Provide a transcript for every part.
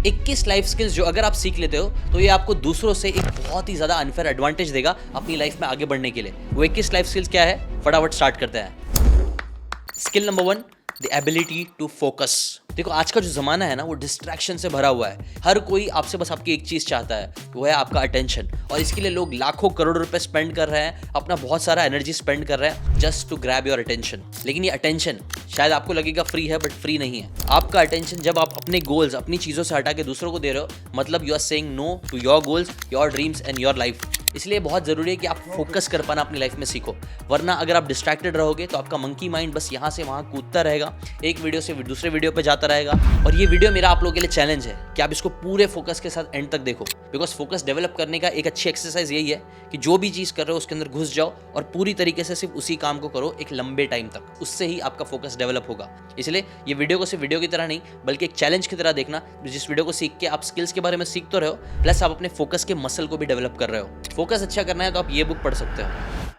21 life skills जो अगर आप सीख लेते हो तो ये आपको दूसरों से एक बहुत ही ज़्यादा अनफेयर एडवांटेज देगा अपनी लाइफ में आगे बढ़ने के लिए। वो 21 लाइफ स्किल्स क्या है, फटाफट स्टार्ट करते हैं। Skill number 1, the ability to focus. देखो आज का जो ज़माना है ना वो डिस्ट्रैक्शन से भरा हुआ है। हर कोई आपसे बस आपकी एक चीज़ चाहता है, वो है आपका अटेंशन। और इसके लिए लोग लाखों करोड़ों रुपए स्पेंड कर रहे हैं, अपना बहुत सारा एनर्जी स्पेंड कर रहे हैं just to grab your attention. लेकिन ये अटेंशन शायद आपको लगेगा फ्री है, बट फ्री नहीं है। आपका अटेंशन जब आप अपने गोल्स, अपनी चीज़ों से हटा के दूसरों को दे रहे हो, मतलब you are saying no to your goals, your dreams and your life. इसलिए बहुत ज़रूरी है कि आप फोकस कर पाना अपनी लाइफ में सीखो, वरना अगर आप डिस्ट्रैक्टेड रहोगे तो आपका मंकी माइंड बस यहाँ से वहाँ कूदता रहेगा, एक वीडियो से दूसरे वीडियो पे जाता रहेगा। और ये वीडियो मेरा आप लोगों के लिए चैलेंज है कि आप इसको पूरे फोकस के साथ एंड तक देखो, बिकॉज फोकस डेवलप करने का एक अच्छी एक्सरसाइज यही है कि जो भी चीज़ कर रहे हो उसके अंदर घुस जाओ और पूरी तरीके से सिर्फ उसी काम को करो एक लंबे टाइम तक, उससे ही आपका फोकस डेवलप होगा। इसलिए ये वीडियो को सिर्फ वीडियो की तरह नहीं बल्कि एक चैलेंज की तरह देखना, जिस वीडियो को सीख के आप स्किल्स के बारे में सीख तो रहे हो, प्लस आप अपने फोकस के मसल को भी डेवलप कर रहे हो। फोकस अच्छा करना है तो आप ये बुक पढ़ सकते हो।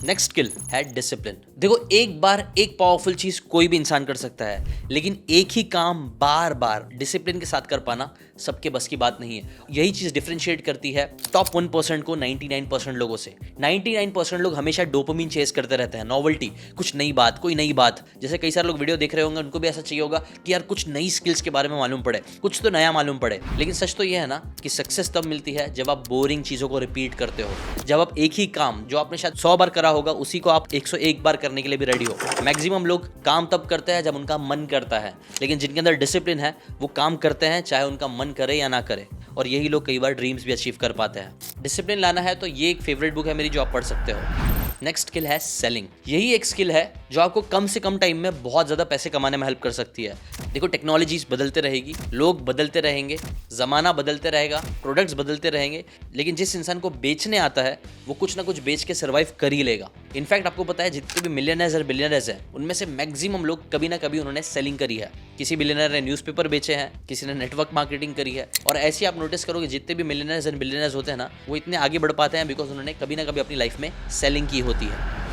नेक्स्ट स्किल है डिसिप्लिन। देखो एक बार एक पावरफुल चीज कोई भी इंसान कर सकता है, लेकिन एक ही काम बार बार डिसिप्लिन के साथ कर पाना सबके बस की बात नहीं है। यही चीज डिफरेंशिएट करती है टॉप 1% को 99% लोगों से। 99% लोग हमेशा डोपामिन चेस करते रहते हैं, नॉवेल्टी, कुछ नई बात, कोई नई बात। जैसे कई सारे लोग वीडियो देख रहे होंगे, उनको भी ऐसा चाहिए होगा कि यार कुछ नई स्किल्स के बारे में मालूम पड़े, कुछ तो नया मालूम पड़े। लेकिन सच तो यह है ना कि सक्सेस तब मिलती है जब आप बोरिंग चीजों को रिपीट करते हो, जब आप एक ही काम जो आपने शायद 100 बार करा होगा उसी को आप 101 बार करने के लिए भी रेडी हो। मैक्सिमम लोग काम तब करते हैं जब उनका मन करता है, लेकिन जिनके अंदर डिसिप्लिन है वो काम करते हैं चाहे उनका मन करे या ना करे। और यही लोग कई बार ड्रीम्स भी अचीव कर पाते हैं। डिसिप्लिन लाना है तो ये एक फेवरेट बुक है मेरी जो आप पढ़ सकते हो। नेक्स्ट स्किल है सेलिंग। यही एक स्किल है जो आपको कम से कम टाइम में बहुत ज़्यादा पैसे कमाने में हेल्प कर सकती है। देखो टेक्नोलॉजीज बदलते रहेगी, लोग बदलते रहेंगे, ज़माना बदलते रहेगा, प्रोडक्ट्स बदलते रहेंगे, लेकिन जिस इंसान को बेचने आता है वो कुछ ना कुछ बेच के सर्वाइव कर ही लेगा। इनफैक्ट आपको पता है जितने भी मिलियनर्स और बिलियनर्स हैं उनमें से मैक्सिमम लोग कभी ना कभी उन्होंने सेलिंग करी है। किसी बिलियनर ने न्यूज़पेपर बेचे हैं, किसी ने नेटवर्क मार्केटिंग करी है। और ऐसे आप नोटिस करोगे जितने भी मिलियनर्स एंड बिलियनर्स होते हैं ना, वो इतने आगे बढ़ पाते हैं बिकॉज उन्होंने कभी ना कभी अपनी लाइफ में सेलिंग की होती है।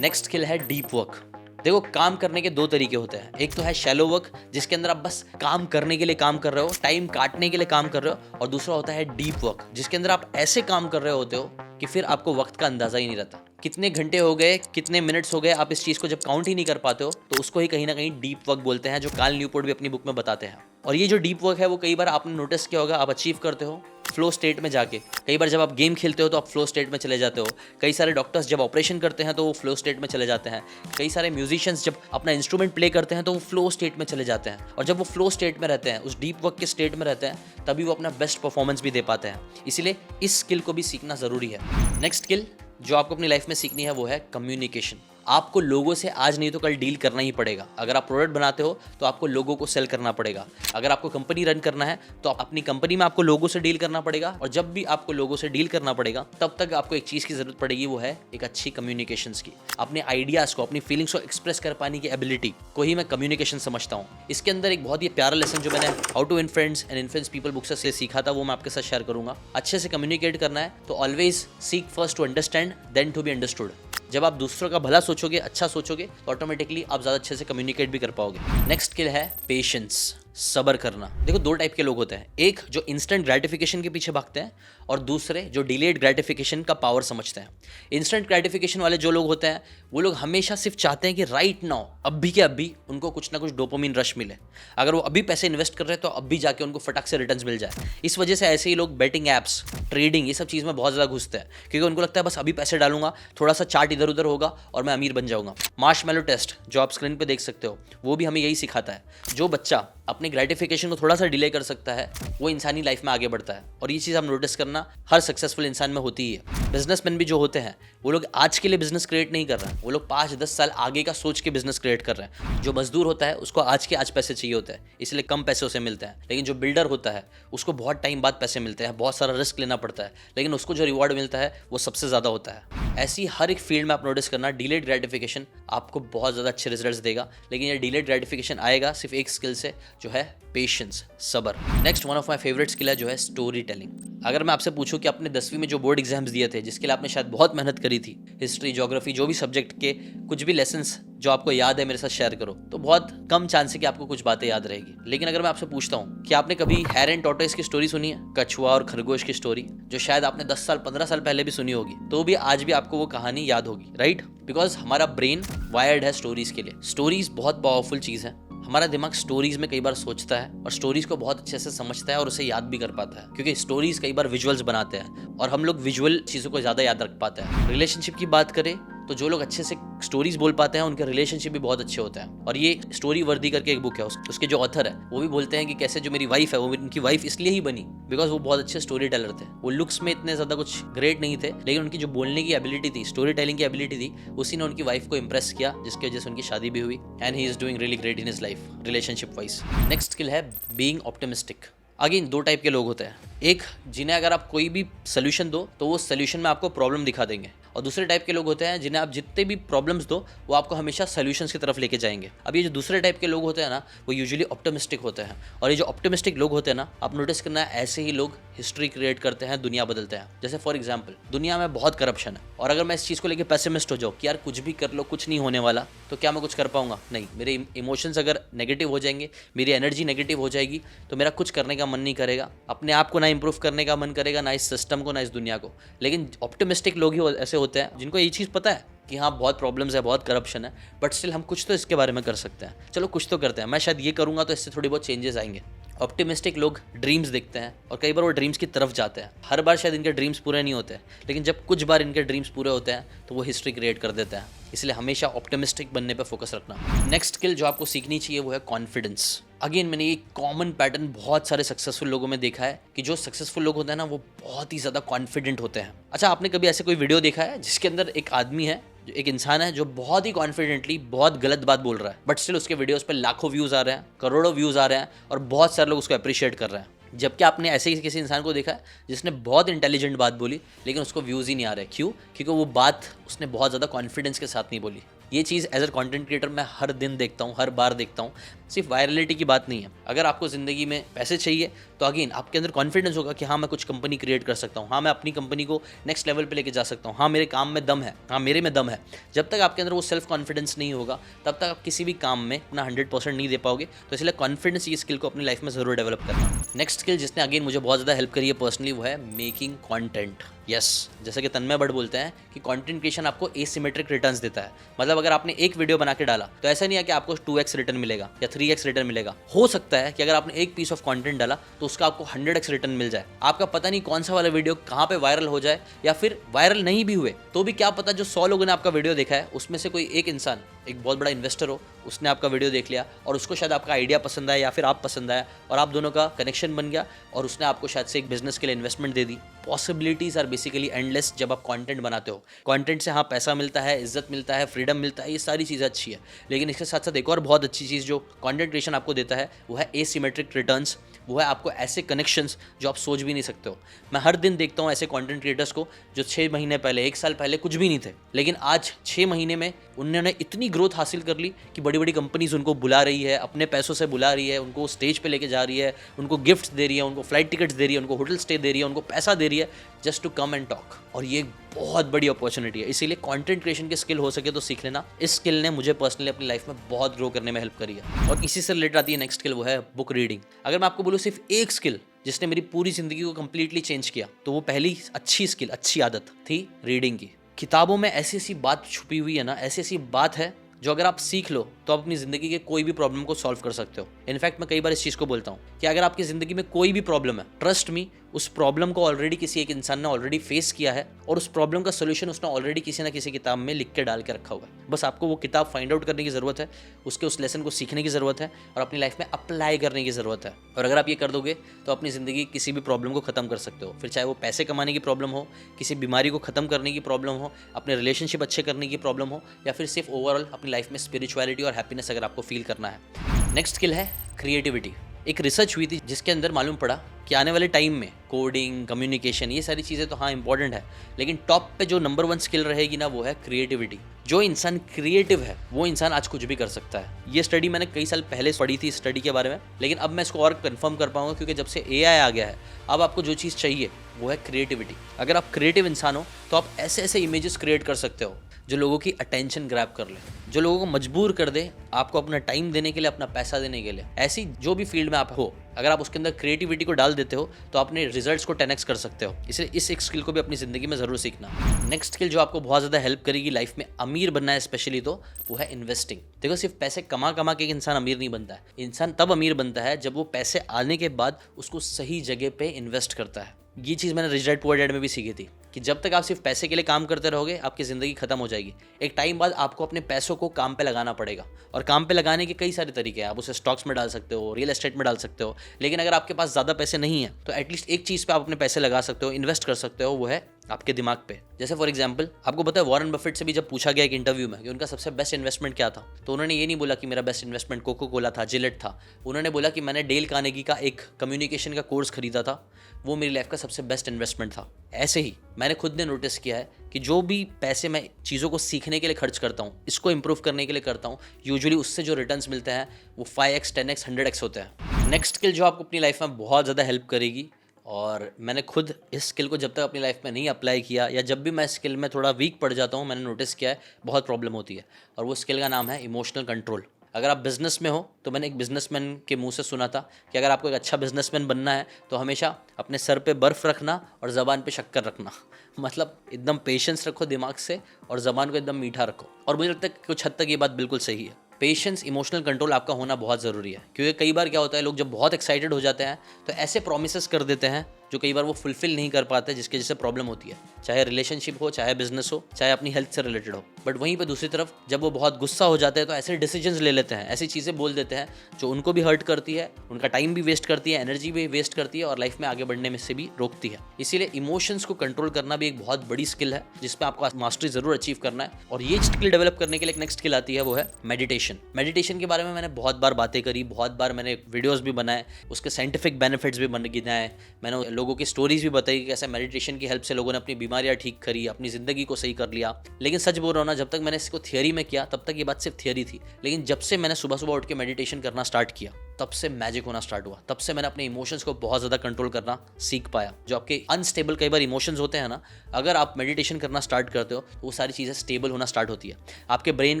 नेक्स्ट स्किल है डीप वर्क। देखो काम करने के दो तरीके होते हैं, एक तो है शैलो वर्क जिसके अंदर आप बस काम करने के लिए काम कर रहे हो, टाइम काटने के लिए काम कर रहे हो, और दूसरा होता है डीप वर्क जिसके अंदर आप ऐसे काम कर रहे होते हो कि फिर आपको वक्त का अंदाजा ही नहीं रहता। कितने घंटे हो गए, कितने मिनट्स हो गए, आप इस चीज़ को जब काउंट ही नहीं कर पाते हो तो उसको ही कहीं ना कहीं डीप वर्क बोलते हैं, जो कार्ल न्यूपोर्ट भी अपनी बुक में बताते हैं। और ये जो डीप वर्क है वो कई बार आपने नोटिस किया होगा आप अचीव करते हो फ्लो स्टेट में जाके। कई बार जब आप गेम खेलते हो तो आप फ्लो स्टेट में चले जाते हो। कई सारे डॉक्टर्स जब ऑपरेशन करते हैं तो वो फ्लो स्टेट में चले जाते हैं। कई सारे म्यूजिशियंस जब अपना इंस्ट्रूमेंट प्ले करते हैं तो वो फ्लो स्टेट में चले जाते हैं। और जब वो फ्लो स्टेट में रहते हैं, उस डीप वर्क के स्टेट में रहते हैं, तभी वो अपना बेस्ट परफॉर्मेंस भी दे पाते हैं। इसीलिए इस स्किल को भी सीखना ज़रूरी है। नेक्स्ट स्किल जो आपको अपनी लाइफ में सीखनी है वो है कम्युनिकेशन। आपको लोगों से आज नहीं तो कल डील करना ही पड़ेगा। अगर आप प्रोडक्ट बनाते हो तो आपको लोगों को सेल करना पड़ेगा। अगर आपको कंपनी रन करना है तो अपनी कंपनी में आपको लोगों से डील करना पड़ेगा। और जब भी आपको लोगों से डील करना पड़ेगा तब तक आपको एक चीज़ की जरूरत पड़ेगी, वो है एक अच्छी कम्युनिकेशंस की। अपने आइडियाज़ को, अपनी फीलिंग्स को एक्सप्रेस कर पाने की एबिलिटी को ही मैं कम्युनिकेशन समझता हूँ। इसके अंदर एक बहुत ही प्यारा लेसन जो मैंने how to influence and influence people book से सीखा था वो मैं आपके साथ शेयर करूंगा। अच्छे से कम्युनिकेट करना है तो always seek first to understand then to be understood. जब आप दूसरों का भला सोचोगे, अच्छा सोचोगे, तो ऑटोमेटिकली आप ज़्यादा अच्छे से कम्युनिकेट भी कर पाओगे। नेक्स्ट स्किल है पेशेंस, सब्र करना। देखो दो टाइप के लोग होते हैं, एक जो इंस्टेंट ग्रेटिफिकेशन के पीछे भागते हैं और दूसरे जो डिलेड ग्रेटिफिकेशन का पावर समझते हैं। इंस्टेंट ग्रेटिफिकेशन वाले जो लोग होते हैं वो लोग हमेशा सिर्फ चाहते हैं कि राइट नाउ, अभी के अभी उनको कुछ ना कुछ डोपामिन रश मिले। अगर वो अभी पैसे इन्वेस्ट कर रहे हैं तो अभी जाके उनको फटाक से रिटर्न्स मिल जाए। इस वजह से ऐसे ही लोग बेटिंग ऐप्स, ट्रेडिंग, ये सब चीज़ में बहुत ज़्यादा घुसते हैं, क्योंकि उनको लगता है बस अभी पैसे डालूंगा, थोड़ा सा चार्ट इधर उधर होगा और मैं अमीर बन जाऊंगा। मार्शमैलो टेस्ट जो आप स्क्रीन पे देख सकते हो वो भी हमें यही सिखाता है। जो बच्चा अपने ग्रेटिफिकेशन को थोड़ा सा डिले कर सकता है वो इंसानी लाइफ में आगे बढ़ता है। और ये चीज़ आप नोटिस करना हर सक्सेसफुल इंसान में होती ही है। बिजनेसमैन भी जो होते हैं वो लोग आज के लिए बिजनेस क्रिएट नहीं कर रहे हैं, वो लोग 5-10 साल आगे का सोच के बिजनेस क्रिएट कर रहे हैं। जो मजदूर होता है उसको आज के आज पैसे चाहिए होते हैं, इसलिए कम पैसे उसे मिलते हैं। लेकिन जो बिल्डर होता है उसको बहुत टाइम बाद पैसे मिलते हैं, बहुत सारा रिस्क लेना पड़ता है, लेकिन उसको जो रिवॉर्ड मिलता है वो सबसे ज़्यादा होता है। ऐसी हर एक फील्ड में आप नोटिस करना, डिलेड ग्रेटिफिकेशन आपको बहुत ज़्यादा अच्छे रिजल्ट्स देगा, लेकिन ये डिलेड ग्रेटिफिकेशन आएगा सिर्फ एक स्किल से, जो है पेशेंस, सब्र। Next one of my favourite skill है जो है स्टोरी टेलिंग। अगर मैं आपसे पूछूं कि आपने 10वीं में जो बोर्ड एग्जाम्स दिए थे, जिसके लिए आपने शायद बहुत मेहनत करी थी, हिस्ट्री, ज्योग्राफी, जो भी सब्जेक्ट के कुछ भी लेसन्स जो आपको याद है मेरे साथ शेयर करो, तो बहुत कम चांस है कि आपको कुछ बातें याद रहेगी। लेकिन अगर मैं आपसे पूछता हूँ कि आपने कभी हेर एंड टॉर्टोइस की स्टोरी सुनी है, कछुआ और खरगोश की स्टोरी, जो शायद आपने 10 साल 15 साल पहले भी सुनी होगी, तो भी आज भी आपको वो कहानी याद होगी, राइट? बिकॉज हमारा ब्रेन वायर्ड है स्टोरीज के लिए। स्टोरीज बहुत पावरफुल चीज़ है। हमारा दिमाग स्टोरीज में कई बार सोचता है और स्टोरीज को बहुत अच्छे से समझता है और उसे याद भी कर पाता है, क्योंकि स्टोरीज कई बार विजुअल्स बनाते हैं और हम लोग विजुअल चीज़ों को ज़्यादा याद रख पाते हैं। रिलेशनशिप की बात करें तो जो लोग अच्छे से स्टोरीज बोल पाते हैं उनके रिलेशनशिप भी बहुत अच्छे होते हैं। और ये स्टोरी वर्दी करके एक बुक है, उसके जो ऑथर है वो भी बोलते हैं कि कैसे जो मेरी वाइफ है वो उनकी वाइफ इसलिए ही बनी बिकॉज वो बहुत अच्छे स्टोरी टेलर थे। वो लुक्स में इतने ज़्यादा कुछ ग्रेट नहीं थे, लेकिन उनकी जो बोलने की एबिलिटी थी, स्टोरी टेलिंग की एबिलिटी थी, उसी ने उनकी वाइफ को इंप्रेस किया, जिसकी वजह से उनकी शादी भी हुई। And he is doing really great in his life relationship wise. Next skill है बीइंग ऑप्टिमिस्टिक। अगेन दो टाइप के लोग होते हैं, एक जिन्हें अगर आप कोई भी सोल्यूशन दो तो वो सोल्यूशन में आपको प्रॉब्लम दिखा देंगे, और दूसरे टाइप के लोग होते हैं जिन्हें आप जितने भी प्रॉब्लम्स दो वो आपको हमेशा सोल्यूशंस की तरफ लेके जाएंगे। अब ये जो दूसरे टाइप के लोग होते हैं ना, वो यूजुअली ऑप्टिमिस्टिक होते हैं। और ये जो ऑप्टिमिस्टिक लोग होते हैं ना, आप नोटिस करना है, ऐसे ही लोग हिस्ट्री क्रिएट करते हैं, दुनिया बदलते हैं। जैसे फॉर एग्जाम्पल, दुनिया में बहुत करप्शन है, और अगर मैं इस चीज़ को लेकर पेसिमिस्ट हो जाऊँ कि यार कुछ भी कर लो, कुछ नहीं होने वाला, तो क्या मैं कुछ कर पाऊंगा? नहीं। मेरे इमोशंस अगर नेगेटिव हो जाएंगे, मेरी एनर्जी नेगेटिव हो जाएगी, तो मेरा कुछ करने का मन नहीं करेगा, अपने आप को ना इंप्रूव करने का मन करेगा, ना इस सिस्टम को, ना इस दुनिया को। लेकिन ऑप्टिमिस्टिक लोग ही ऐसे होते हैं जिनको ये चीज़ पता है कि हाँ बहुत प्रॉब्लम्स है, बहुत करप्शन है, बट स्टिल हम कुछ तो इसके बारे में कर सकते हैं, चलो कुछ तो करते हैं, मैं शायद ये करूँगा तो इससे थोड़ी बहुत चेंजेस आएंगे। ऑप्टिमिस्टिक लोग ड्रीम्स देखते हैं और कई बार वो ड्रीम्स की तरफ जाते हैं। हर बार शायद इनके ड्रीम्स पूरे नहीं होते, लेकिन जब कुछ बार इनके ड्रीम्स पूरे होते हैं तो वो हिस्ट्री क्रिएट कर देते हैं। इसलिए हमेशा ऑप्टिमिस्टिक बनने पर फोकस रखना। नेक्स्ट स्किल जो आपको सीखनी चाहिए वो है कॉन्फिडेंस। अगेन मैंने ये कॉमन पैटर्न बहुत सारे सक्सेसफुल लोगों में देखा है कि जो सक्सेसफुल लोग होते हैं ना, वो बहुत ही ज़्यादा कॉन्फिडेंट होते हैं। अच्छा, आपने कभी ऐसे कोई वीडियो देखा है जिसके अंदर एक आदमी है, जो एक इंसान है, जो बहुत ही कॉन्फिडेंटली बहुत गलत बात बोल रहा है, बट स्टिल उसके वीडियोस पे लाखों व्यूज़ आ रहे हैं, करोड़ों व्यूज़ आ रहे हैं, और बहुत सारे लोग उसको अप्रिशिएट कर रहे हैं। जबकि आपने ऐसे ही किसी इंसान को देखा है जिसने बहुत इंटेलिजेंट बात बोली, लेकिन उसको व्यूज़ ही नहीं आ रहे। क्यों? क्योंकि वो बात उसने बहुत ज़्यादा कॉन्फिडेंस के साथ नहीं बोली। ये चीज़ एज अ कंटेंट क्रिएटर मैं हर दिन देखता हूँ, हर बार देखता हूँ। सिर्फ वायरलिटी की बात नहीं है। अगर आपको ज़िंदगी में पैसे चाहिए तो अगेन आपके अंदर कॉन्फिडेंस होगा कि हाँ मैं कुछ कंपनी क्रिएट कर सकता हूँ, हाँ मैं अपनी कंपनी को नेक्स्ट लेवल पे लेके जा सकता हूँ, हाँ मेरे काम में दम है, हाँ मेरे में दम है। जब तक आपके अंदर वो सेल्फ कॉन्फिडेंस नहीं होगा, तब तक आप किसी भी काम में अपना 100% नहीं दे पाओगे। तो इसलिए कॉन्फिडेंस की स्किल को अपनी लाइफ में ज़रूर डेवलप करना। नेक्स्ट स्किल जिसने अगेन मुझे बहुत ज़्यादा हेल्प करी है पर्सनली, वो है मेकिंग कॉन्टेंट। यस, जैसा कि तन्मय भट्ट बोलते हैं कि कंटेंट क्रिएशन आपको एसिमेट्रिक रिटर्न्स देता है। मतलब अगर आपने एक वीडियो बना के डाला तो ऐसा नहीं है कि आपको 2x रिटर्न मिलेगा या 3x रिटर्न मिलेगा। हो सकता है कि अगर आपने एक पीस ऑफ कंटेंट डाला तो उसका आपको 100x रिटर्न मिल जाए। आपका पता नहीं कौन सा वाला वीडियो कहाँ पे वायरल हो जाए, या फिर वायरल नहीं भी हुए तो भी क्या पता, जो 100 लोगों ने आपका वीडियो देखा है उसमें से कोई एक इंसान, एक बहुत बड़ा इन्वेस्टर हो, उसने आपका वीडियो देख लिया और उसको शायद आपका आइडिया पसंद आया या फिर आप पसंद आया, और आप दोनों का कनेक्शन बन गया और उसने आपको शायद से एक बिजनेस के लिए इन्वेस्टमेंट दे दी। पॉसिबिलिटीज आर बेसिकली एंडलेस जब आप कंटेंट बनाते हो। कंटेंट से हाँ पैसा मिलता है, इज्जत मिलता है, फ्रीडम मिलता है, ये सारी चीज़ें अच्छी है, लेकिन इसके साथ साथ एक और बहुत अच्छी चीज़ जो कंटेंट क्रिएशन आपको देता है वो है एसिमेट्रिक रिटर्न्स। वो है आपको ऐसे कनेक्शंस जो आप सोच भी नहीं सकते हो। मैं हर दिन देखता हूँ ऐसे कंटेंट क्रिएटर्स को जो 6 महीने पहले, 1 साल पहले कुछ भी नहीं थे, लेकिन आज 6 महीने में उन्होंने इतनी ग्रोथ हासिल कर ली कि बड़ी बड़ी कंपनीज उनको बुला रही है, अपने पैसों से बुला रही है, उनको स्टेज पे लेके जा रही है, उनको गिफ्ट्स दे रही है, उनको फ्लाइट टिकट्स दे रही है, उनको होटल स्टे दे रही है, उनको पैसा दे रही है just to come and talk. और ये बहुत बड़ी अपॉर्चुनिटी है, इसीलिए कंटेंट क्रिएशन की स्किल हो सके तो सीख लेना। इस स्किल ने मुझे पर्सनली अपनी लाइफ में बहुत ग्रो करने में हेल्प करी है। और इसी से रिलेटेड आती है नेक्स्ट स्किल, वो है बुक रीडिंग। अगर मैं आपको बोलूँ सिर्फ एक स्किल जिसने मेरी पूरी जिंदगी को कंप्लीटली चेंज किया, तो वो पहली अच्छी स्किल, अच्छी आदत थी रीडिंग की। किताबों में ऐसी ऐसी बात छुपी हुई है ना, ऐसी ऐसी बात है जो अगर आप सीख लो तो आप अपनी ज़िंदगी के कोई भी प्रॉब्लम को सॉल्व कर सकते हो। इनफैक्ट मैं कई बार इस चीज़ को बोलता हूँ कि अगर आपकी ज़िंदगी में कोई भी प्रॉब्लम है, ट्रस्ट मी, उस प्रॉब्लम को ऑलरेडी किसी एक इंसान ने ऑलरेडी फेस किया है और उस प्रॉब्लम का सोल्यूशन उसने ऑलरेडी किसी ना किसी किताब में लिख के डाल के रखा हुआ है। बस आपको वो किताब फाइंड आउट करने की ज़रूरत है, उसके उस लेसन को सीखने की ज़रूरत है और अपनी लाइफ में अप्लाई करने की ज़रूरत है। और अगर आप ये कर दोगे तो अपनी ज़िंदगी किसी भी प्रॉब्लम को ख़त्म कर सकते हो। फिर चाहे वो पैसे कमाने की प्रॉब्लम हो, किसी बीमारी को ख़त्म करने की प्रॉब्लम हो, अपने रिलेशनशिप अच्छे करने की प्रॉब्लम हो, या फिर सिर्फ ओवरऑल अपनी लाइफ में स्पिरिचुअलिटी और हैप्पीनेस अगर आपको फील करना है। नेक्स्ट स्किल है क्रिएटिविटी। एक रिसर्च हुई थी जिसके अंदर मालूम पड़ा कि आने वाले टाइम में कोडिंग, कम्युनिकेशन, ये सारी चीज़ें तो हाँ इंपॉर्टेंट है, लेकिन टॉप पे जो नंबर 1 स्किल रहेगी ना वो है क्रिएटिविटी। जो इंसान क्रिएटिव है वो इंसान आज कुछ भी कर सकता है। ये स्टडी मैंने कई साल पहले पढ़ी थी इस स्टडी के बारे में, लेकिन अब मैं इसको और कंफर्म कर पाऊंगा क्योंकि जब से एआई आ गया है अब आपको जो चीज़ चाहिए वो है क्रिएटिविटी। अगर आप क्रिएटिव इंसान हो तो आप ऐसे ऐसे इमेजेस क्रिएट कर सकते हो जो लोगों की अटेंशन ग्रैब कर ले, जो लोगों को मजबूर कर दे आपको अपना टाइम देने के लिए, अपना पैसा देने के लिए। ऐसी जो भी फील्ड में आप हो, अगर आप उसके अंदर क्रिएटिविटी को डाल देते हो तो अपने रिजल्ट्स को 10x कर सकते हो। इसलिए इस एक स्किल को भी अपनी ज़िंदगी में ज़रूर सीखना। नेक्स्ट स्किल जो आपको बहुत ज़्यादा हेल्प करेगी लाइफ में अमीर बनना है स्पेशली, तो वो है इन्वेस्टिंग। देखो, सिर्फ पैसे कमा कमा के एक इंसान अमीर नहीं बनता है। इंसान तब अमीर बनता है जब वो पैसे आने के बाद उसको सही जगह पे इन्वेस्ट करता है। ये चीज़ मैंने रिच डैड पुअर डैड में भी सीखी थी कि जब तक आप सिर्फ पैसे के लिए काम करते रहोगे आपकी ज़िंदगी खत्म हो जाएगी। एक टाइम बाद आपको अपने पैसों को काम पे लगाना पड़ेगा, और काम पे लगाने के कई सारे तरीके हैं। आप उसे स्टॉक्स में डाल सकते हो, रियल एस्टेट में डाल सकते हो, लेकिन अगर आपके पास ज़्यादा पैसे नहीं है तो एटलीस्ट एक चीज़ पे आप अपने पैसे लगा सकते हो, इन्वेस्ट कर सकते हो, वो है आपके दिमाग पे। जैसे फॉर एग्जांपल आपको पता है वॉरेन बफेट से भी जब पूछा गया एक इंटरव्यू में कि उनका सबसे बेस्ट इन्वेस्टमेंट क्या था, तो उन्होंने ये नहीं बोला कि मेरा बेस्ट इन्वेस्टमेंट कोको कोला था, जिलेट था। उन्होंने बोला कि मैंने डेल कार्नेगी का एक कम्युनिकेशन का कोर्स खरीदा था, वो मेरी लाइफ का सबसे बेस्ट इन्वेस्टमेंट था। ऐसे ही मैंने खुद ने नोटिस किया है कि जो भी पैसे मैं चीज़ों को सीखने के लिए खर्च करता हूँ, इसको इंप्रूव करने के लिए करता हूँ, यूजुअली उससे जो रिटर्न्स मिलते हैं वो 5x, 10x, 100x होते हैं। नेक्स्ट स्किल जो आपको अपनी लाइफ में बहुत ज़्यादा हेल्प करेगी, और मैंने खुद इस स्किल को जब तक अपनी लाइफ में नहीं अप्लाई किया, या जब भी मैं स्किल में थोड़ा वीक पड़ जाता हूँ, मैंने नोटिस किया है बहुत प्रॉब्लम होती है, और वो स्किल का नाम है इमोशनल कंट्रोल। अगर आप बिजनेस में हो तो मैंने एक बिजनेसमैन के मुंह से सुना था कि अगर आपको एक अच्छा बिजनेसमैन बनना है तो हमेशा अपने सर पे बर्फ़ रखना और ज़बान पे शक्कर रखना। मतलब एकदम पेशेंस रखो दिमाग से, और ज़बान को एकदम मीठा रखो। और मुझे लगता है कि कुछ हद तक ये बात बिल्कुल सही है। पेशेंस, इमोशनल कंट्रोल आपका होना बहुत ज़रूरी है, क्योंकि कई बार क्या होता है, लोग जब बहुत एक्साइटेड हो जाते हैं तो ऐसे प्रोमिसेस कर देते हैं जो कई बार वो फुलफिल नहीं कर पाते, जिसकी वजह से प्रॉब्लम होती है। चाहे रिलेशनशिप हो, चाहे बिजनेस हो, चाहे अपनी हेल्थ से रिलेटेड हो। बट वहीं पे दूसरी तरफ जब वो बहुत गुस्सा हो जाते हैं तो ऐसे डिसीजंस ले लेते हैं, ऐसी चीज़ें बोल देते हैं जो उनको भी हर्ट करती है, उनका टाइम भी वेस्ट करती है, एनर्जी भी वेस्ट करती है, और लाइफ में आगे बढ़ने में से भी रोकती है। इसीलिए इमोशंस को कंट्रोल करना भी एक बहुत बड़ी स्किल है जिसमें आपको मास्टरी जरूर अचीव करना है। और ये स्किल डेवलप करने के लिए एक नेक्स्ट स्किल आती है, वो है मेडिटेशन। मेडिटेशन के बारे में मैंने बहुत बार बातें करी, बहुत बार मैंने वीडियोस भी बनाए, उसके साइंटिफिक बेनिफिट्स भी गिनाए, मैंने लोगों की स्टोरीज भी बताई कि कैसे मेडिटेशन की हेल्प से लोगों ने अपनी बीमारियां ठीक करी, अपनी ज़िंदगी को सही कर लिया। लेकिन सच बोल रहा हूँ ना, जब तक मैंने इसको थियरी में किया तब तक ये बात सिर्फ थियरी थी, लेकिन जब से मैंने सुबह सुबह उठ के मेडिटेशन करना स्टार्ट किया तब से मैजिक होना स्टार्ट हुआ। तब से मैंने अपने इमोशंस को बहुत ज़्यादा कंट्रोल करना सीख पाया। जो आपके अनस्टेबल कई बार इमोशंस होते हैं ना, अगर आप मेडिटेशन करना स्टार्ट करते हो तो वो सारी चीज़ें स्टेबल होना स्टार्ट होती है। आपके ब्रेन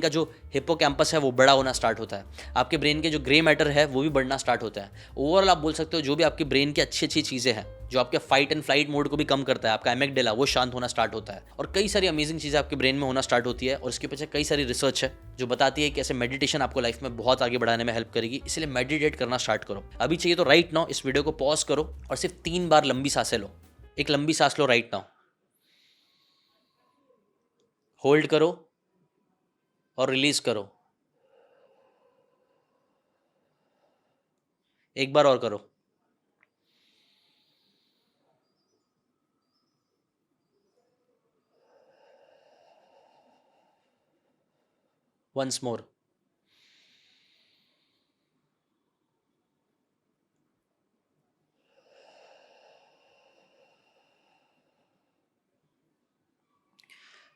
का जो हिप्पोकैम्पस है वो बड़ा होना स्टार्ट होता है, आपके ब्रेन के जो ग्रे मैटर है वो भी बढ़ना स्टार्ट होता है। ओवरऑल आप बोल सकते हो जो भी आपके ब्रेन की अच्छी अच्छी चीज़ें हैं, जो आपके फाइट एंड फ्लाइट मोड को भी कम करता है, आपका एमिगडाला वो शांत होना स्टार्ट होता है, और कई सारी अमेजिंग चीज़ें आपके ब्रेन में होना स्टार्ट होती है। और इसके पीछे कई सारी रिसर्च है जो बताती है कि कैसे मेडिटेशन आपको लाइफ में बहुत आगे बढ़ाने में हेल्प करेगी। इसलिए मेडिटेट करना स्टार्ट करो। अभी चाहिए तो राइट नाउ इस वीडियो को पॉज करो और सिर्फ 3 बार लंबी सांसें लो। एक लंबी सांस लो राइट नाउ, होल्ड करो और रिलीज करो। एक बार और करो। Once more.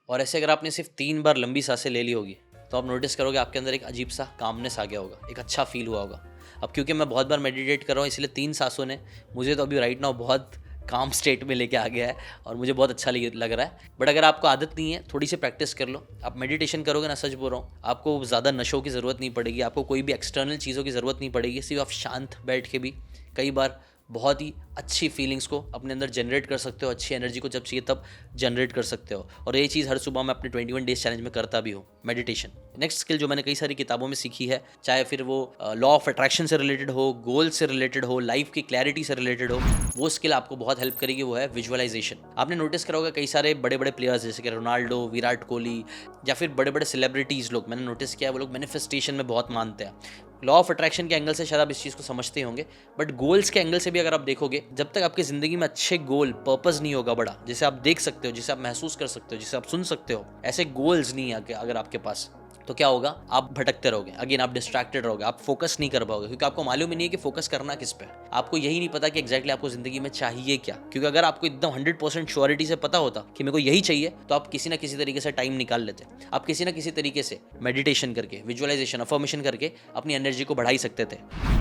और ऐसे अगर आपने सिर्फ 3 बार लंबी सांसें ले ली होगी तो आप नोटिस करोगे आपके अंदर एक अजीब सा कामनेस आ गया होगा, एक अच्छा फील हुआ होगा। अब क्योंकि मैं बहुत बार मेडिटेट कर रहा हूँ इसलिए 3 सांसों ने मुझे तो अभी राइट नाउ बहुत काम स्टेट में लेके आ गया है और मुझे बहुत अच्छा लग रहा है। बट अगर आपको आदत नहीं है, थोड़ी सी प्रैक्टिस कर लो। आप मेडिटेशन करोगे ना, सच बोल रहा हूँ, आपको ज़्यादा नशों की ज़रूरत नहीं पड़ेगी, आपको कोई भी एक्सटर्नल चीज़ों की ज़रूरत नहीं पड़ेगी। सिर्फ आप शांत बैठ के भी कई बार बहुत ही अच्छी फीलिंग्स को अपने अंदर जनरेट कर सकते हो, अच्छी एनर्जी को जब चाहिए तब जनरेट कर सकते हो। और ये चीज़ हर सुबह मैं अपने 21 डेज चैलेंज में करता भी हूँ, मेडिटेशन। नेक्स्ट स्किल जो मैंने कई सारी किताबों में सीखी है, चाहे फिर वो लॉ ऑफ अट्रैक्शन से रिलेटेड हो, गोल से रिलेटेड हो, लाइफ की क्लैरिटी से रिलेटेड हो, वो स्किल आपको बहुत हेल्प करेगी, वो है विजुअलाइजेशन। आपने नोटिस करा होगा कई सारे बड़े बड़े प्लेयर्स जैसे कि रोनाल्डो, विराट कोहली या फिर बड़े बड़े सेलिब्रिटीज़ लोग, मैंने नोटिस किया है वो लोग मैनिफेस्टेशन में बहुत मानते हैं। लॉ ऑफ अट्रैक्शन के एंगल से शायद आप इस चीज़ को समझते होंगे, बट गोल्स के एंगल से भी अगर आप देखोगे, जब तक आपकी ज़िंदगी में अच्छे गोल, पर्पस नहीं होगा बड़ा, जिसे आप देख सकते हो, जिसे आप महसूस कर सकते हो, जिसे आप सुन सकते हो, ऐसे गोल्स नहीं है अगर आपके पास, तो क्या होगा, आप भटकते रहोगे, अगेन आप डिस्ट्रैक्टेड रहोगे, आप फोकस नहीं कर पाओगे, क्योंकि आपको मालूम ही नहीं है कि फोकस करना किस पे है। आपको यही नहीं पता कि एग्जैक्टली आपको जिंदगी में चाहिए क्या, क्योंकि अगर आपको एकदम 100% श्योरिटी से पता होता कि मेरे को यही चाहिए, तो आप किसी ना किसी तरीके से टाइम निकाल लेते, आप किसी ना किसी तरीके से मेडिटेशन करके, विजुअलाइजेशन, अफर्मेशन करके अपनी एनर्जी को बढ़ा ही सकते थे।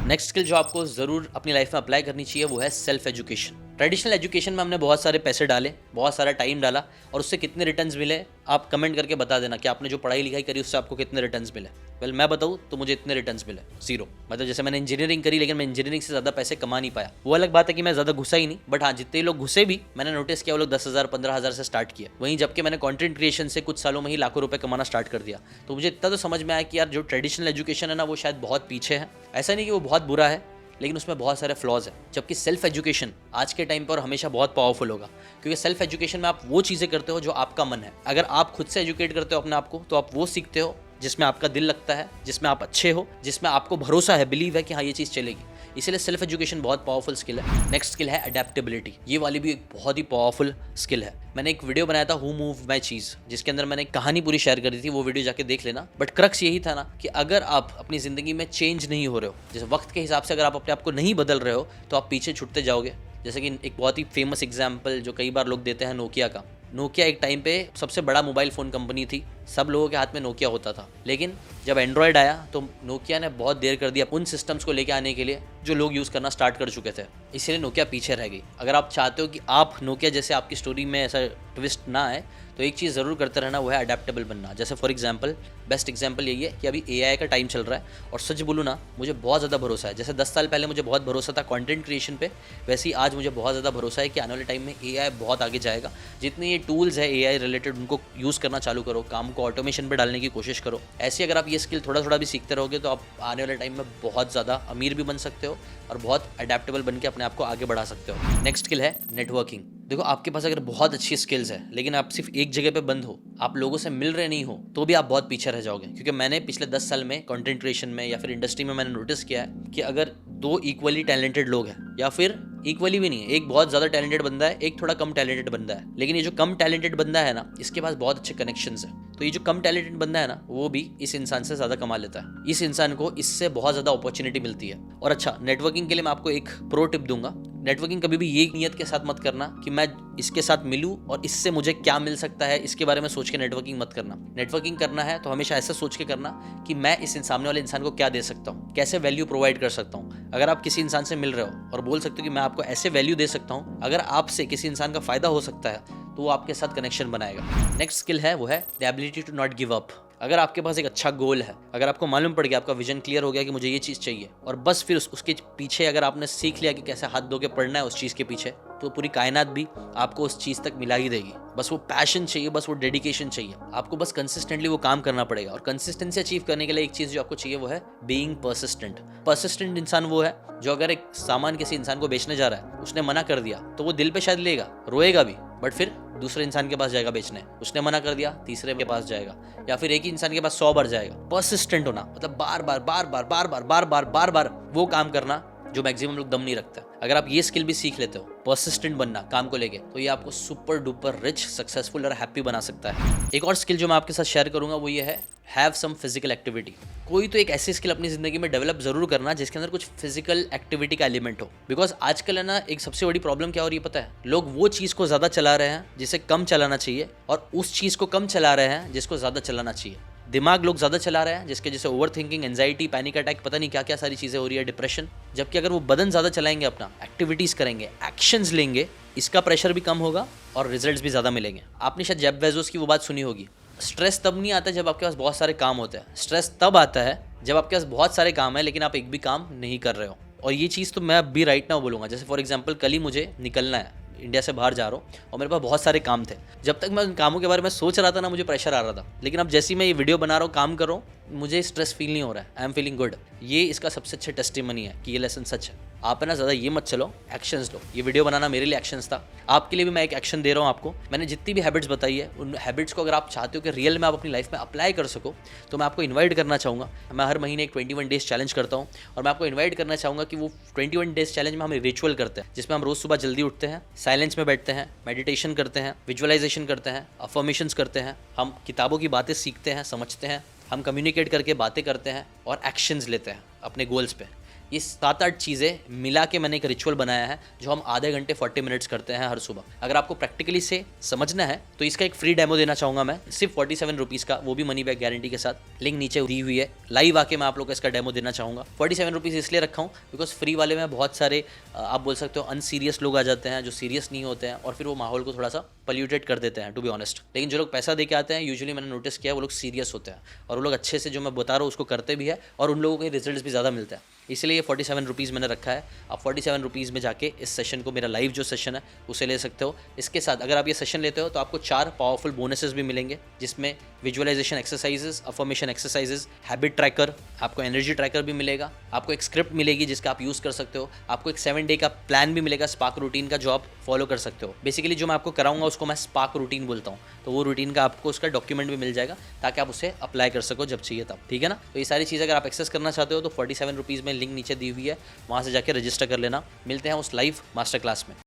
नेक्स्ट स्किल जो आपको जरूर अपनी लाइफ में अप्लाई करनी चाहिए वो है सेल्फ एजुकेशन। ट्रेडिशनल एजुकेशन में हमने बहुत सारे पैसे डाले, बहुत सारा टाइम डाला, और उससे कितने रिटर्न्स मिले आप कमेंट करके बता देना कि आपने जो पढ़ाई लिखाई करी उससे आपको कितने रिटर्न्स मिले। वेल मैं बताऊँ तो मुझे इतने रिटर्न्स मिले, 0। मतलब जैसे मैंने इंजीनियरिंग करी, लेकिन मैं इंजीनियरिंग से ज़्यादा पैसे कमा नहीं पाया। वो अलग बात है कि मैं ज़्यादा घुसा ही नहीं, बट हाँ जितने लोग घुसे भी मैंने नोटिस किया वो लोग 10,000 15,000 से स्टार्ट किया। वहीं जबकि मैंने कंटेंट क्रिएशन से कुछ सालों में ही लाखों रुपए कमाना स्टार्ट कर दिया। तो मुझे इतना तो समझ में आया कि यार जो ट्रेडिशनल एजुकेशन है ना वो शायद बहुत पीछे है। ऐसा नहीं कि वो बहुत बुरा है, लेकिन उसमें बहुत सारे फ्लॉज हैं। जबकि सेल्फ एजुकेशन आज के टाइम पर हमेशा बहुत पावरफुल होगा, क्योंकि सेल्फ एजुकेशन में आप वो चीज़ें करते हो जो आपका मन है। अगर आप खुद से एजुकेट करते हो अपने आप को, तो आप वो सीखते हो जिसमें आपका दिल लगता है, जिसमें आप अच्छे हो, जिसमें आपको भरोसा है, बिलीव है कि हाँ ये चीज़ चलेगी। इसीलिए सेल्फ एजुकेशन बहुत पावरफुल स्किल है। नेक्स्ट स्किल है अडेप्टेबिलिटी। ये वाली भी एक बहुत ही पावरफुल स्किल है। मैंने एक वीडियो बनाया था हु मूव माई चीज़, जिसके अंदर मैंने कहानी पूरी शेयर करी थी, वो वीडियो जाके देख लेना। बट क्रक्स यही था ना कि अगर आप अपनी ज़िंदगी में चेंज नहीं हो रहे हो, जैसे वक्त के हिसाब से अगर आप अपने आप को नहीं बदल रहे हो, तो आप पीछे छूटते जाओगे। जैसे कि एक बहुत ही फेमस एग्जाम्पल जो कई बार लोग देते हैं नोकिया का। नोकिया एक टाइम पे सबसे बड़ा मोबाइल फ़ोन कंपनी थी, सब लोगों के हाथ में नोकिया होता था। लेकिन जब एंड्रॉयड आया तो नोकिया ने बहुत देर कर दिया उन सिस्टम्स को लेके आने के लिए जो लोग यूज़ करना स्टार्ट कर चुके थे, इसीलिए नोकिया पीछे रह गई। अगर आप चाहते हो कि आप नोकिया जैसे आपकी स्टोरी में ऐसा ट्विस्ट ना आए, तो एक चीज़ ज़रूर करते रहना, वो है अडेप्टेबल बनना। जैसे फॉर एग्जांपल, बेस्ट एग्जांपल यही है कि अभी एआई का टाइम चल रहा है, और सच बोलूँ ना मुझे बहुत ज़्यादा भरोसा है। जैसे 10 साल पहले मुझे बहुत भरोसा था कंटेंट क्रिएशन पे, वैसे ही आज मुझे बहुत ज़्यादा भरोसा है कि आने वाले टाइम में एआई बहुत आगे जाएगा। जितने ये टूल्स है एआई रिलेटेड, उनको यूज़ करना चालू करो, काम को ऑटोमेशन पे डालने की कोशिश करो। ऐसे अगर आप ये स्किल थोड़ा थोड़ा भी सीखते रहोगे, तो आप आने वाले टाइम में बहुत ज़्यादा अमीर भी बन सकते हो और बहुत अडेप्टेबल बन के अपने आप को आगे बढ़ा सकते हो। नेक्स्ट स्किल है नेटवर्किंग। देखो, आपके पास अगर बहुत अच्छी स्किल्स है, लेकिन आप सिर्फ एक जगह पे बंद हो, आप लोगों से मिल रहे नहीं हो, तो भी आप बहुत पीछे रह जाओगे। क्योंकि मैंने पिछले 10 साल में कंटेंट क्रिएशन में या फिर इंडस्ट्री में मैंने नोटिस किया है कि अगर 2 इक्वली टैलेंटेड लोग हैं, या फिर इक्वली भी नहीं है, एक बहुत ज़्यादा टैलेंटेड बंदा है, एक थोड़ा कम टैलेंटेड बंदा है, लेकिन ये जो कम टैलेंटेड बंदा है ना, इसके पास बहुत अच्छे कनेक्शंस हैं, तो ये जो कम टैलेंटेड बंदा है ना, वो भी इस इंसान से ज़्यादा कमा लेता है। इस इंसान को इससे बहुत ज़्यादा अपॉर्चुनिटी मिलती है। और अच्छा, नेटवर्किंग के लिए मैं आपको एक प्रो टिप दूंगा। नेटवर्किंग कभी भी ये नियत के साथ मत करना कि मैं इसके साथ मिलूं और इससे मुझे क्या मिल सकता है, इसके बारे में सोच के नेटवर्किंग मत करना। नेटवर्किंग करना है तो हमेशा ऐसा सोच के करना कि मैं इस सामने वाले इंसान को क्या दे सकता हूँ, कैसे वैल्यू प्रोवाइड कर सकता हूँ। अगर आप किसी इंसान से मिल रहे हो और बोल सकते हो कि मैं आपको ऐसे वैल्यू दे सकता हूँ, अगर आपसे किसी इंसान का फायदा हो सकता है, तो वो आपके साथ कनेक्शन बनाएगा। नेक्स्ट स्किल है वो है the ability to not give up. अगर आपके पास एक अच्छा गोल है, अगर आपको मालूम पड़ गया, आपका विजन क्लियर हो गया कि मुझे ये चीज़ चाहिए, और बस फिर उसके पीछे अगर आपने सीख लिया कि कैसे हाथ धो के पढ़ना है उस चीज़ के पीछे, तो पूरी कायनात भी आपको उस चीज़ तक मिला ही देगी। बस वो पैशन चाहिए, बस वो डेडिकेशन चाहिए, आपको बस कंसिस्टेंटली वो काम करना पड़ेगा। और कंसिस्टेंसी अचीव करने के लिए एक चीज़ जो आपको चाहिए वो है बीइंग परसिस्टेंट। परसिस्टेंट इंसान वो है जो अगर एक सामान किसी इंसान को बेचने जा रहा है, उसने मना कर दिया, तो वो दिल पे शायद लेगा, रोएगा भी, बट फिर दूसरे इंसान के पास जाएगा बेचने। उसने मना कर दिया, तीसरे के पास जाएगा, या फिर एक ही इंसान के पास 100 बार जाएगा। परसिस्टेंट होना मतलब बार बार बार बार बार बार बार बार बार बार वो काम करना जो मैक्सिमम लोग दम नहीं रखते। अगर आप ये स्किल भी सीख लेते हो, परसिस्टेंट बनना काम को लेके, तो ये आपको सुपर डुपर रिच, सक्सेसफुल और हैप्पी बना सकता है। एक और स्किल जो मैं आपके साथ शेयर करूंगा वो ये है हैव सम फिजिकल एक्टिविटी। कोई तो एक ऐसी स्किल अपनी जिंदगी में डेवलप जरूर करना जिसके अंदर कुछ फिजिकल एक्टिविटी का एलिमेंट हो। बिकॉज आजकल है ना, एक सबसे बड़ी प्रॉब्लम क्या हो रही है पता है, लोग वो चीज़ को ज़्यादा चला रहे हैं जिसे कम चलाना चाहिए, और उस चीज़ को कम चला रहे हैं जिसको ज़्यादा चलाना चाहिए। दिमाग लोग ज़्यादा चला रहे हैं, जिसके जैसे over thinking, anxiety, panic attack, पता नहीं क्या क्या सारी चीज़ें हो रही है, डिप्रेशन। जबकि अगर वो बदन ज़्यादा चलाएंगे, अपना एक्टिविटीज़ करेंगे, एक्शंस लेंगे, इसका प्रेशर भी कम होगा और रिजल्ट्स भी ज़्यादा मिलेंगे। आपने शायद जेफ बेजोस की वो बात सुनी होगी, स्ट्रेस तब नहीं आता जब आपके पास बहुत सारे काम होते हैं, स्ट्रेस तब आता है जब आपके पास बहुत सारे काम है लेकिन आप एक भी काम नहीं कर रहे हो। और ये चीज़ तो मैं अभी राइट नाउ बोलूँगा। जैसे फॉर एग्जांपल, कल ही मुझे निकलना है, इंडिया से बाहर जा रहा हूँ और मेरे पास बहुत सारे काम थे। जब तक मैं उन कामों के बारे में सोच रहा था ना, मुझे प्रेशर आ रहा था। लेकिन अब जैसे ही मैं ये वीडियो बना रहा हूँ, काम कर रहा हूँ, मुझे स्ट्रेस फील नहीं हो रहा है, आई एम फीलिंग गुड। ये इसका सबसे अच्छा टेस्टिमनी है कि ये लेसन सच है। आप है ना ज़्यादा ये मत चलो, एक्शंस लो। ये वीडियो बनाना मेरे लिए एक्शंस था, आपके लिए भी मैं एक एक्शन दे रहा हूँ आपको। मैंने जितनी भी हैबिट्स बताई है, उन हैबिट्स को अगर आप चाहते हो कि रियल में आप अपनी लाइफ में अप्लाई कर सको, तो मैं आपको इन्वाइट करना चाहूँगा। मैं हर महीने एक 21 डेज चैलेंज करता हूँ, और मैं आपको इन्वाइट करना चाहूँगा कि वो 21 डेज चैलेंज में हम रिचुअल करते हैं, जिसमें हम रोज़ सुबह जल्दी उठते हैं, साइलेंस में बैठते हैं, मेडिटेशन करते हैं, विजुअलाइजेशन करते हैं, अफर्मेशंस करते हैं, हम किताबों की बातें सीखते हैं, समझते हैं, हम कम्युनिकेट करके बातें करते हैं और एक्शंस लेते हैं अपने गोल्स पे। ये 7-8 चीज़ें मिला के मैंने एक रिचुअल बनाया है जो हम आधे घंटे 40 मिनट्स करते हैं हर सुबह। अगर आपको प्रैक्टिकली से समझना है तो इसका एक फ्री डेमो देना चाहूँगा मैं, सिर्फ 47 रुपीज़ का, वो भी मनी बैक गारंटी के साथ। लिंक नीचे दी हुई है, लाइव आके मैं आप लोग को इसका डेमो देना चाहूँगा। 47 रुपीज़ इसलिए रखा हूँ बिकॉज फ्री वाले में बहुत सारे आप बोल सकते हो अनसीरियस लोग आ जाते हैं जो सीरियस नहीं होते हैं और फिर वो माहौल को थोड़ा सा पल्यूटेट कर देते हैं, टू बी ऑनेस्ट। लेकिन जो लोग पैसा दे के आते हैं यूजुअली मैंने नोटिस किया वो लोग सीरियस होते हैं और वो लोग अच्छे से जो मैं बता रहा हूँ उसको करते भी है और उन लोगों के रिजल्ट्स भी ज़्यादा मिलते हैं। इसलिए ये 47 रुपीज़ मैंने रखा है। आप 47 रुपीज़ में जाके इस सेशन को, मेरा लाइव जो सेशन है उसे ले सकते हो। इसके साथ अगर आप ये सेशन लेते हो तो आपको 4 पावरफुल बोनसेस भी मिलेंगे जिसमें visualization exercises, affirmation exercises, habit tracker, आपको एनर्जी ट्रैकर भी मिलेगा, आपको एक स्क्रिप्ट मिलेगी जिसका आप यूज़ कर सकते हो, आपको एक 7 डे का प्लान भी मिलेगा स्पार्क रूटीन का जो आप फॉलो कर सकते हो। बेसिकली जो मैं आपको कराऊंगा उसको मैं स्पार्क रूटीन बोलता हूँ, तो वो रूटीन का आपको उसका डॉक्यूमेंट भी मिल जाएगा ताकि आप उसे अप्लाई कर सको जब चाहिए तब, ठीक है ना। तो ये सारी चीज़ अगर आप एक्सेस करना चाहते हो तो 47 रुपीज़ में लिंक नीचे दी हुई है, वहाँ से जाकर रजिस्टर कर लेना। मिलते हैं उस लाइव मास्टर क्लास में।